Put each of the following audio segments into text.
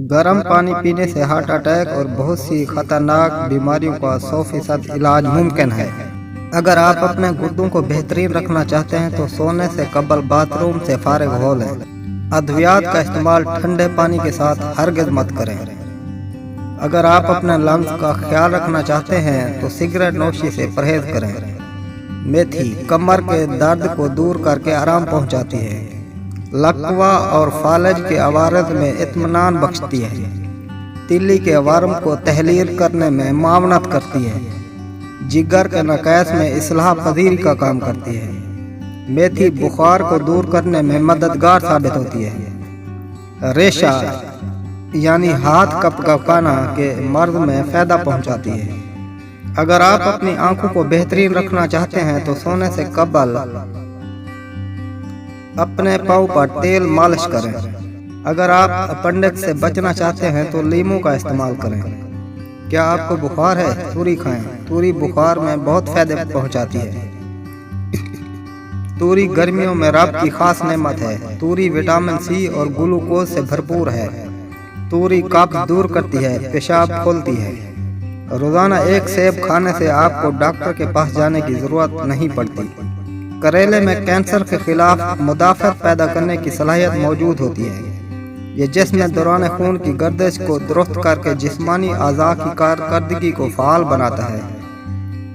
गर्म पानी पीने से हार्ट अटैक और बहुत सी खतरनाक बीमारियों का 100% इलाज मुमकिन है। अगर आप अपने गुर्दों को बेहतरीन रखना चाहते हैं तो सोने से कबल बाथरूम से फारिग हो लें। अद्वियात का इस्तेमाल ठंडे पानी के साथ हरगिज़ मत करें। अगर आप अपने लंग्स का ख्याल रखना चाहते हैं तो सिगरेट नोशी से परहेज करें। मेथी कमर के दर्द को दूर करके आराम पहुंचाती है। लकवा और फालज के अवारद में इत्मीनान बख्शती है। तिल्ली के अवारम को तहलील करने में मावनत करती है। जिगर के नकैस में इस्लाह पजीरी का काम करती है। मेथी बुखार को दूर करने में मददगार साबित होती है। रेशा यानी हाथ कपकपाना के मर्ज में फ़ायदा पहुंचाती है। अगर आप अपनी आंखों को बेहतरीन रखना चाहते हैं तो सोने से कबल अपने पाँव पर तेल मालिश करें। अगर आप अपेंडिक्स से बचना चाहते हैं तो लीमू का इस्तेमाल करें। क्या आपको बुखार है? तूरी खाएं। तूरी बुखार में बहुत फायदे पहुंचाती है। तूरी गर्मियों में रब की खास नेमत है। तूरी विटामिन सी और ग्लूकोज से भरपूर है। तूरी कब्ज दूर करती है, पेशाब खोलती है। रोजाना एक सेब खाने से आपको डॉक्टर के पास जाने की जरूरत नहीं पड़ती। करेले में कैंसर के खिलाफ मुदाफ़त पैदा करने की सलाहियत मौजूद होती है। ये जिस्म दौरान खून की गर्दिश को दुरुस्त करके जिस्मानी अज़ा की कारकर्दगी को फ़ाल बनाता है,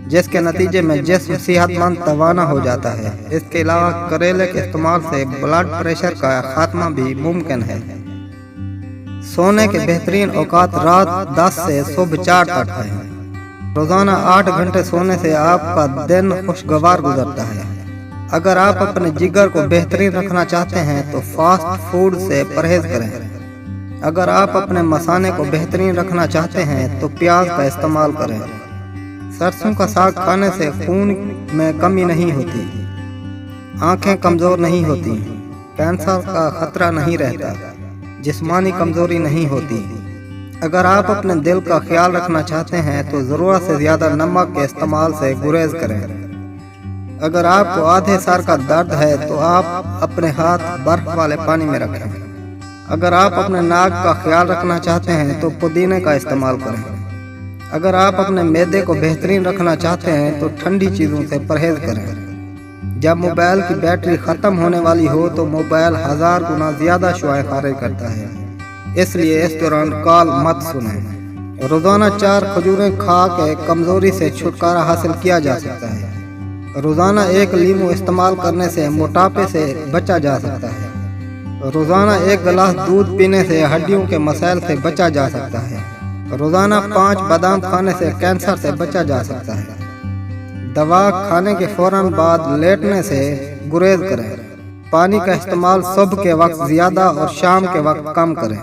जिसके नतीजे में जिस्म सेहतमंद तवाना हो जाता है। इसके अलावा करेले के इस्तेमाल से ब्लड प्रेशर का खात्मा भी मुमकिन है। सोने के बेहतरीन औकात रात 10 से सुबह 4 तक है। रोजाना 8 घंटे सोने से आपका दिन खुशगवार गुजरता है। अगर आप अपने जिगर को बेहतरीन रखना चाहते हैं तो फास्ट फूड से परहेज करें। अगर आप अपने मसाने को बेहतरीन रखना चाहते हैं तो प्याज का इस्तेमाल करें। सरसों का साग खाने से खून में कमी नहीं होती, आंखें कमज़ोर नहीं होती, कैंसर का खतरा नहीं रहता, जिस्मानी कमजोरी नहीं होती। अगर आप अपने दिल का ख्याल रखना चाहते हैं तो ज़रूरत से ज़्यादा नमक के इस्तेमाल से गुरेज करें। अगर आपको आधे सर का दर्द है तो आप अपने हाथ बर्फ वाले पानी में रखें। अगर आप अपने नाक का ख्याल रखना चाहते हैं तो पुदीने का इस्तेमाल करें। अगर आप अपने मैदे को बेहतरीन रखना चाहते हैं तो ठंडी चीज़ों से परहेज करें। जब मोबाइल की बैटरी ख़त्म होने वाली हो तो मोबाइल 1000 गुना ज़्यादा शुआएं खारिज करता है, इसलिए इस दौरान कॉल मत सुनें। रोज़ाना 4 खजूरें खा के कमज़ोरी से छुटकारा हासिल किया जा सकता है। रोज़ाना 1 लीमू इस्तेमाल करने से मोटापे से बचा जा सकता है। रोज़ाना 1 गिलास दूध पीने से हड्डियों के मसाइल से बचा जा सकता है। रोज़ाना 5 बादाम खाने से कैंसर से बचा जा सकता है। दवा खाने के फौरन बाद लेटने से गुरेज करें। पानी का इस्तेमाल सुबह के वक्त ज़्यादा और शाम के वक्त कम करें।